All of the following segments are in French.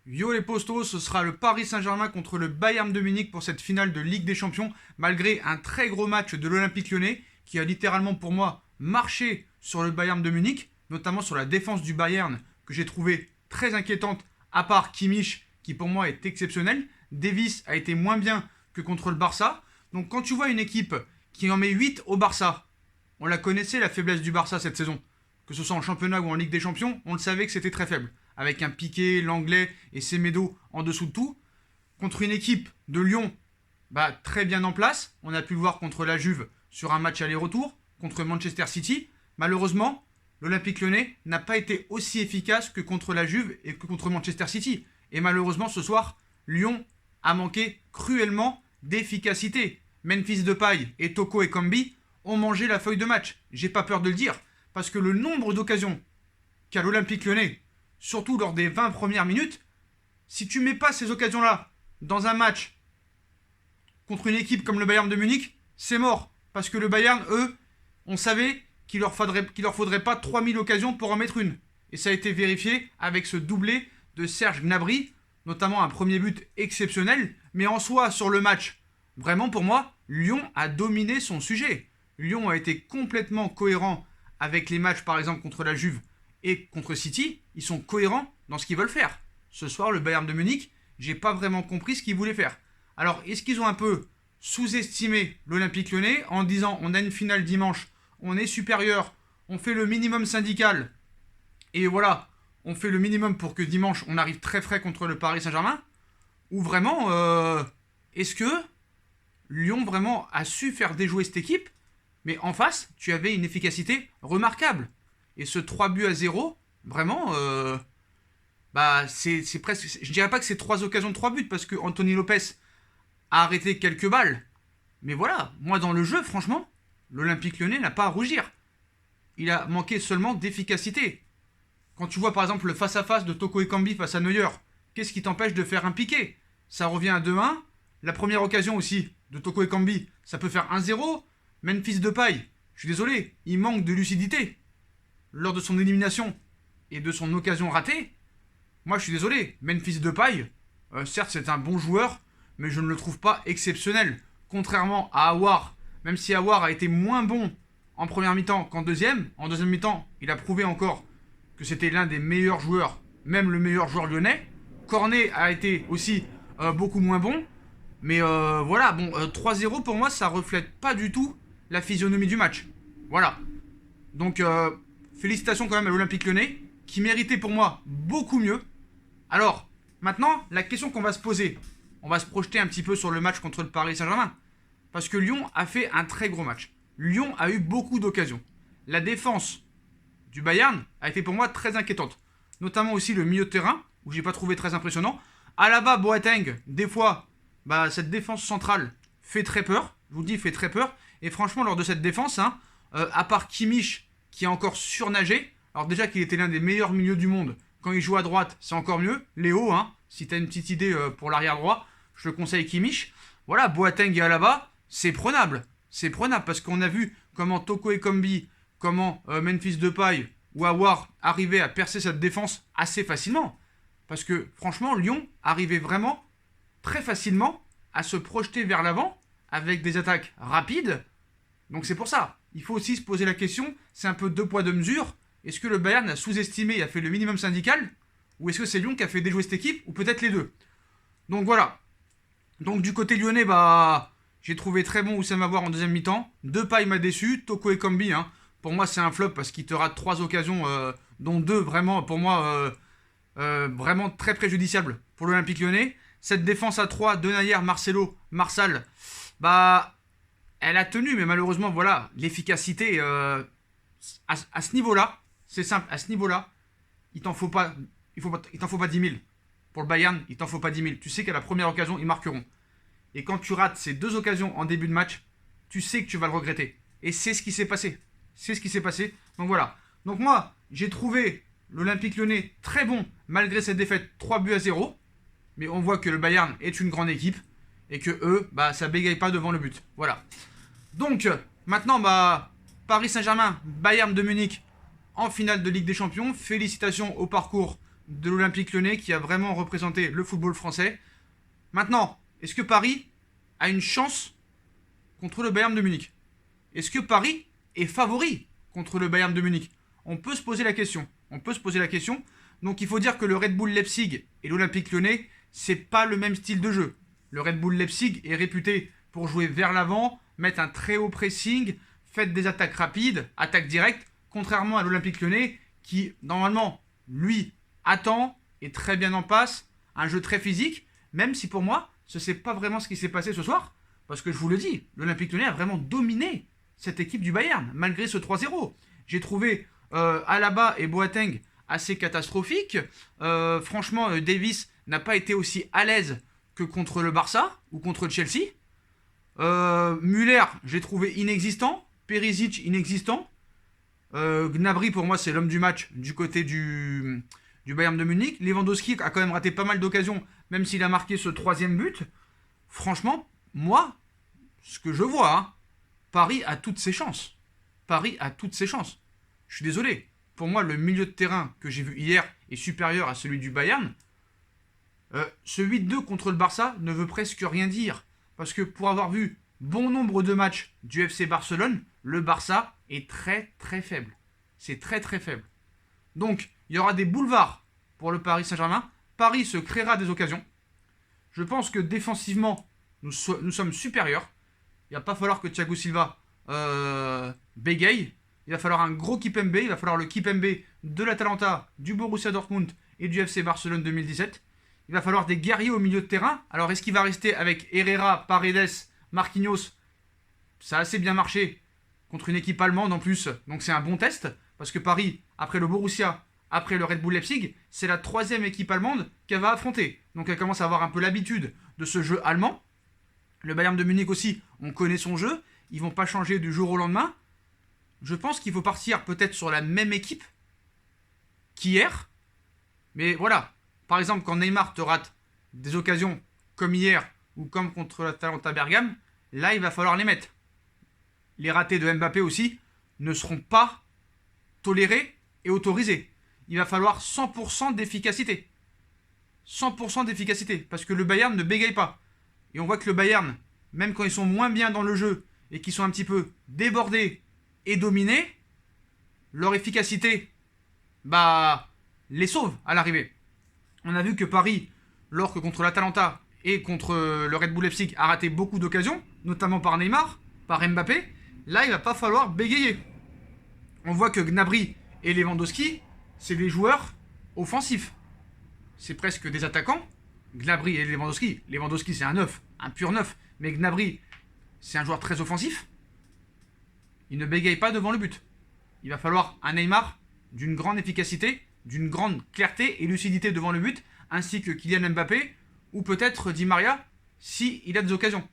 Yo les postos, ce sera le Paris Saint-Germain contre le Bayern de Munich pour cette finale de Ligue des Champions, malgré un très gros match de l'Olympique Lyonnais qui a littéralement pour moi marché sur le Bayern de Munich, notamment sur la défense du Bayern que j'ai trouvé très inquiétante, à part Kimmich qui pour moi est exceptionnel. Davis a été moins bien que contre le Barça. Donc quand tu vois une équipe qui en met 8 au Barça, on la connaissait la faiblesse du Barça cette saison, que ce soit en championnat ou en Ligue des Champions, on le savait que c'était très faible. Avec un Piqué, Langlais et Semedo en dessous de tout. Contre une équipe de Lyon très bien en place. On a pu le voir contre la Juve sur un match aller-retour, contre Manchester City. Malheureusement, l'Olympique Lyonnais n'a pas été aussi efficace que contre la Juve et que contre Manchester City. Et malheureusement, ce soir, Lyon a manqué cruellement d'efficacité. Memphis Depay et Toko Ekambi ont mangé la feuille de match. J'ai pas peur de le dire, parce que le nombre d'occasions qu'a l'Olympique Lyonnais, surtout lors des 20 premières minutes, si tu mets pas ces occasions-là dans un match contre une équipe comme le Bayern de Munich, c'est mort. Parce que le Bayern, eux, on savait qu'il leur faudrait pas 3000 occasions pour en mettre une. Et ça a été vérifié avec ce doublé de Serge Gnabry, notamment un premier but exceptionnel. Mais en soi, sur le match, vraiment pour moi, Lyon a dominé son sujet. Lyon a été complètement cohérent avec les matchs, par exemple, contre la Juve et contre City. Ils sont cohérents dans ce qu'ils veulent faire. Ce soir, le Bayern de Munich, j'ai pas vraiment compris ce qu'ils voulaient faire. Alors, est-ce qu'ils ont un peu sous-estimé l'Olympique Lyonnais en disant on a une finale dimanche, on est supérieur, on fait le minimum syndical, et voilà, on fait le minimum pour que dimanche on arrive très frais contre le Paris Saint-Germain? Ou vraiment, est-ce que Lyon vraiment a su faire déjouer cette équipe? Mais en face, tu avais une efficacité remarquable. Et ce 3 buts à 0, vraiment, c'est presque. Je dirais pas que c'est 3 occasions de 3 buts parce que Anthony Lopez a arrêté quelques balles. Mais voilà, moi dans le jeu, franchement, l'Olympique Lyonnais n'a pas à rougir. Il a manqué seulement d'efficacité. Quand tu vois par exemple le face-à-face de Toko Ekambi face à Neuer, qu'est-ce qui t'empêche de faire un piqué? Ça revient à 2-1. La première occasion aussi de Toko Ekambi, ça peut faire 1-0. Memphis Depay, je suis désolé, il manque de lucidité. Lors de son élimination et de son occasion ratée, moi je suis désolé, Memphis Depay, certes c'est un bon joueur, mais je ne le trouve pas exceptionnel. Contrairement à Aouar, même si Aouar a été moins bon en première mi-temps qu'en deuxième, en deuxième mi-temps, il a prouvé encore que c'était l'un des meilleurs joueurs, même le meilleur joueur lyonnais. Cornet a été aussi beaucoup moins bon, mais voilà, bon, 3-0 pour moi ça reflète pas du tout la physionomie du match. Voilà. Donc félicitations quand même à l'Olympique Lyonnais, qui méritait pour moi beaucoup mieux. Alors, maintenant, la question qu'on va se poser, on va se projeter un petit peu sur le match contre le Paris Saint-Germain. Parce que Lyon a fait un très gros match. Lyon a eu beaucoup d'occasions. La défense du Bayern a été pour moi très inquiétante. Notamment aussi le milieu de terrain, où j'ai pas trouvé très impressionnant. Alaba, Boateng, des fois, cette défense centrale fait très peur. Je vous le dis, fait très peur. Et franchement, lors de cette défense, à part Kimmich, qui a encore surnagé, alors déjà qu'il était l'un des meilleurs milieux du monde, quand il joue à droite, c'est encore mieux. Léo, si t'as une petite idée pour l'arrière droit, je le conseille Kimmich. Voilà, Boateng et Alaba, c'est prenable. C'est prenable parce qu'on a vu comment Toko Ekambi, comment Memphis Depay ou Aouar arrivaient à percer cette défense assez facilement. Parce que franchement, Lyon arrivait vraiment très facilement à se projeter vers l'avant avec des attaques rapides. Donc c'est pour ça. Il faut aussi se poser la question, c'est un peu deux poids deux mesures. Est-ce que le Bayern a sous-estimé et a fait le minimum syndical? Ou est-ce que c'est Lyon qui a fait déjouer cette équipe? Ou peut-être les deux. Donc voilà. Donc du côté lyonnais, j'ai trouvé très bon Oussama Aouar en deuxième mi-temps. Depay m'a déçu. Toko Ekambi, pour moi c'est un flop parce qu'il te rate 3 occasions, dont 2 vraiment, pour moi, vraiment très préjudiciables pour l'Olympique Lyonnais. Cette défense à 3, Denayer, Marcelo, Marsal, elle a tenu, mais malheureusement, voilà, l'efficacité à ce niveau-là, c'est simple, à ce niveau-là, il t'en faut pas 10 000. Pour le Bayern, il t'en faut pas 10 000. Tu sais qu'à la première occasion, ils marqueront. Et quand tu rates ces 2 occasions en début de match, tu sais que tu vas le regretter. Et c'est ce qui s'est passé. C'est ce qui s'est passé. Donc voilà. Donc moi, j'ai trouvé l'Olympique Lyonnais très bon, malgré cette défaite 3 buts à 0. Mais on voit que le Bayern est une grande équipe. Et que eux, ça bégaye pas devant le but. Voilà. Donc, maintenant, Paris Saint-Germain, Bayern de Munich en finale de Ligue des Champions. Félicitations au parcours de l'Olympique Lyonnais qui a vraiment représenté le football français. Maintenant, est-ce que Paris a une chance contre le Bayern de Munich? Est-ce que Paris est favori contre le Bayern de Munich? On peut se poser la question. On peut se poser la question. Donc il faut dire que le Red Bull Leipzig et l'Olympique Lyonnais, c'est pas le même style de jeu. Le Red Bull Leipzig est réputé pour jouer vers l'avant, mettre un très haut pressing, faire des attaques rapides, attaques directes, contrairement à l'Olympique Lyonnais qui, normalement, lui, attend, est très bien en passe, un jeu très physique, même si pour moi, ce n'est pas vraiment ce qui s'est passé ce soir, parce que je vous le dis, l'Olympique Lyonnais a vraiment dominé cette équipe du Bayern, malgré ce 3-0. J'ai trouvé Alaba et Boateng assez catastrophiques. Franchement, Davis n'a pas été aussi à l'aise que contre le Barça ou contre Chelsea. Müller, j'ai trouvé inexistant. Perisic, inexistant. Gnabry, pour moi, c'est l'homme du match du côté du Bayern de Munich. Lewandowski a quand même raté pas mal d'occasions, même s'il a marqué ce 3e but. Franchement, moi, ce que je vois, hein, Paris a toutes ses chances. Paris a toutes ses chances. Je suis désolé. Pour moi, le milieu de terrain que j'ai vu hier est supérieur à celui du Bayern. Ce 8-2 contre le Barça ne veut presque rien dire. Parce que pour avoir vu bon nombre de matchs du FC Barcelone, le Barça est très très faible. C'est très très faible. Donc, il y aura des boulevards pour le Paris Saint-Germain. Paris se créera des occasions. Je pense que défensivement, nous sommes supérieurs. Il ne va pas falloir que Thiago Silva bégaye. Il va falloir un gros Kipembe. Il va falloir le Kipembe de l'Atalanta, du Borussia Dortmund et du FC Barcelone 2017. Il va falloir des guerriers au milieu de terrain. Alors, est-ce qu'il va rester avec Herrera, Paredes, Marquinhos? Ça a assez bien marché contre une équipe allemande en plus. Donc, c'est un bon test. Parce que Paris, après le Borussia, après le Red Bull Leipzig, c'est la 3e équipe allemande qu'elle va affronter. Donc, elle commence à avoir un peu l'habitude de ce jeu allemand. Le Bayern de Munich aussi, on connaît son jeu. Ils vont pas changer du jour au lendemain. Je pense qu'il faut partir peut-être sur la même équipe qu'hier. Mais voilà. Par exemple, quand Neymar te rate des occasions comme hier ou comme contre l'Atalanta Bergame, là, il va falloir les mettre. Les ratés de Mbappé aussi ne seront pas tolérés et autorisés. Il va falloir 100% d'efficacité. 100% d'efficacité. Parce que le Bayern ne bégaye pas. Et on voit que le Bayern, même quand ils sont moins bien dans le jeu et qu'ils sont un petit peu débordés et dominés, leur efficacité les sauve à l'arrivée. On a vu que Paris, lors que contre l'Atalanta et contre le Red Bull Leipzig, a raté beaucoup d'occasions, notamment par Neymar, par Mbappé. Là, il va pas falloir bégayer. On voit que Gnabry et Lewandowski, c'est des joueurs offensifs. C'est presque des attaquants. Gnabry et Lewandowski. Lewandowski, c'est un neuf, un pur neuf. Mais Gnabry, c'est un joueur très offensif. Il ne bégaye pas devant le but. Il va falloir un Neymar d'une grande efficacité, d'une grande clarté et lucidité devant le but, ainsi que Kylian Mbappé, ou peut-être Di Maria, s'il a des occasions.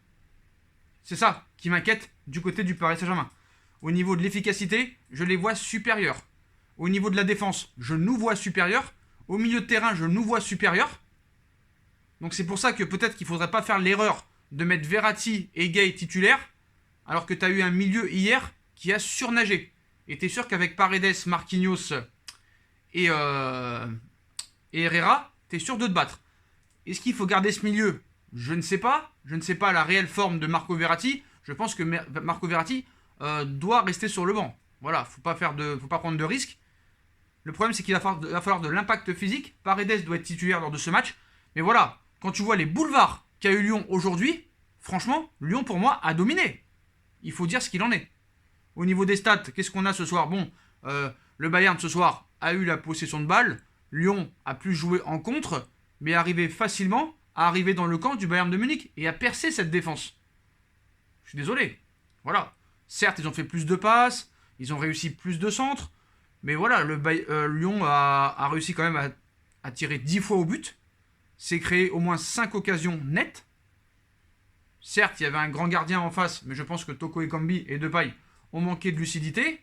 C'est ça qui m'inquiète du côté du Paris Saint-Germain. Au niveau de l'efficacité, je les vois supérieurs. Au niveau de la défense, je nous vois supérieurs. Au milieu de terrain, je nous vois supérieurs. Donc c'est pour ça que peut-être qu'il ne faudrait pas faire l'erreur de mettre Verratti et Gay titulaires, alors que tu as eu un milieu hier qui a surnagé. Et tu es sûr qu'avec Paredes, Marquinhos et Herrera, tu es sûr de te battre. Est-ce qu'il faut garder ce milieu? Je ne sais pas. Je ne sais pas la réelle forme de Marco Verratti. Je pense que Marco Verratti doit rester sur le banc. Voilà, faut pas prendre de risques. Le problème, c'est qu'il va falloir de l'impact physique. Paredes doit être titulaire lors de ce match. Mais voilà, quand tu vois les boulevards qu'a eu Lyon aujourd'hui, franchement, Lyon, pour moi, a dominé. Il faut dire ce qu'il en est. Au niveau des stats, qu'est-ce qu'on a ce soir? Bon, le Bayern, ce soir, a eu la possession de balle. Lyon a plus joué en contre, mais est arrivé facilement à arriver dans le camp du Bayern de Munich et à percer cette défense. Je suis désolé. Voilà. Certes, ils ont fait plus de passes, ils ont réussi plus de centres, mais voilà, Lyon a réussi quand même à tirer 10 fois au but. C'est créé au moins 5 occasions nettes. Certes, il y avait un grand gardien en face, mais je pense que Toko Ekambi et Depay ont manqué de lucidité.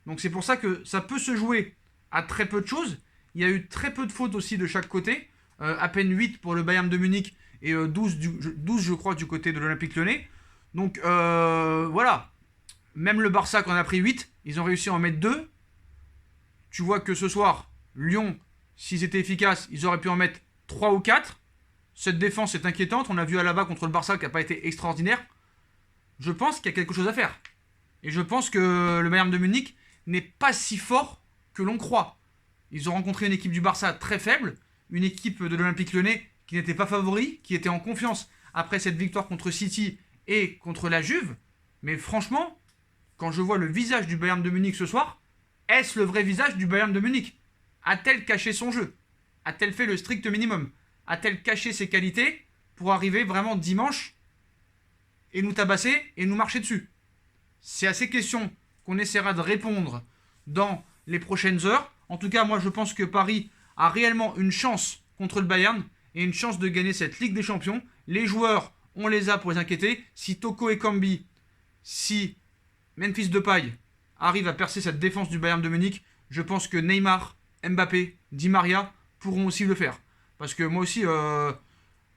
Donc c'est pour ça que ça peut se jouer à très peu de choses. Il y a eu très peu de fautes aussi de chaque côté. À peine 8 pour le Bayern de Munich et 12 je crois, du côté de l'Olympique Lyonnais. Donc voilà. Même le Barça, quand on a pris 8, ils ont réussi à en mettre 2. Tu vois que ce soir, Lyon, s'ils étaient efficaces, ils auraient pu en mettre 3 ou 4. Cette défense est inquiétante. On a vu à Alaba contre le Barça qui n'a pas été extraordinaire. Je pense qu'il y a quelque chose à faire. Et je pense que le Bayern de Munich n'est pas si fort que l'on croit. Ils ont rencontré une équipe du Barça très faible, une équipe de l'Olympique Lyonnais qui n'était pas favori, qui était en confiance après cette victoire contre City et contre la Juve. Mais franchement, quand je vois le visage du Bayern de Munich ce soir, est-ce le vrai visage du Bayern de Munich? A-t-elle caché son jeu? A-t-elle fait le strict minimum? A-t-elle caché ses qualités pour arriver vraiment dimanche et nous tabasser et nous marcher dessus? C'est à ces questions qu'on essaiera de répondre dans les prochaines heures. En tout cas, moi je pense que Paris a réellement une chance contre le Bayern et une chance de gagner cette Ligue des Champions. Les joueurs, on les a pour les inquiéter. Si Toko Ekambi, si Memphis Depay arrive à percer cette défense du Bayern de Munich, je pense que Neymar, Mbappé, Di Maria pourront aussi le faire. Parce que moi aussi,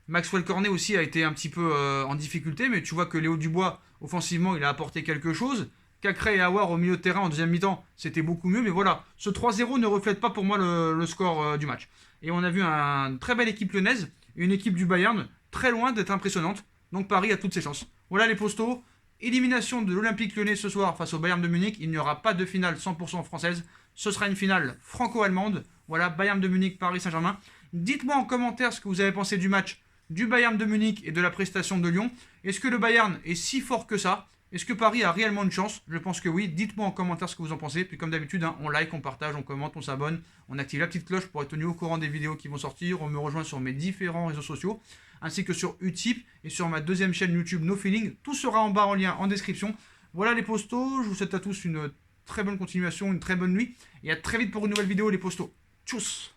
Maxwell Cornet aussi a été un petit peu en difficulté, mais tu vois que Léo Dubois, offensivement, il a apporté quelque chose. Cacré et Aouar au milieu de terrain en deuxième mi-temps, c'était beaucoup mieux, mais voilà, ce 3-0 ne reflète pas pour moi le score du match. Et on a vu une très belle équipe lyonnaise, une équipe du Bayern très loin d'être impressionnante, donc Paris a toutes ses chances. Voilà les postos, élimination de l'Olympique Lyonnais ce soir face au Bayern de Munich, il n'y aura pas de finale 100% française, ce sera une finale franco-allemande, voilà, Bayern de Munich, Paris Saint-Germain. Dites-moi en commentaire ce que vous avez pensé du match du Bayern de Munich et de la prestation de Lyon. Est-ce que le Bayern est si fort que ça? Est-ce que Paris a réellement une chance? Je pense que oui. Dites-moi en commentaire ce que vous en pensez. Puis comme d'habitude, on like, on partage, on commente, on s'abonne. On active la petite cloche pour être tenu au courant des vidéos qui vont sortir. On me rejoint sur mes différents réseaux sociaux, ainsi que sur Utip et sur ma deuxième chaîne YouTube No Feeling. Tout sera en bas en lien en description. Voilà les postos. Je vous souhaite à tous une très bonne continuation, une très bonne nuit. Et à très vite pour une nouvelle vidéo les postos. Tchuss!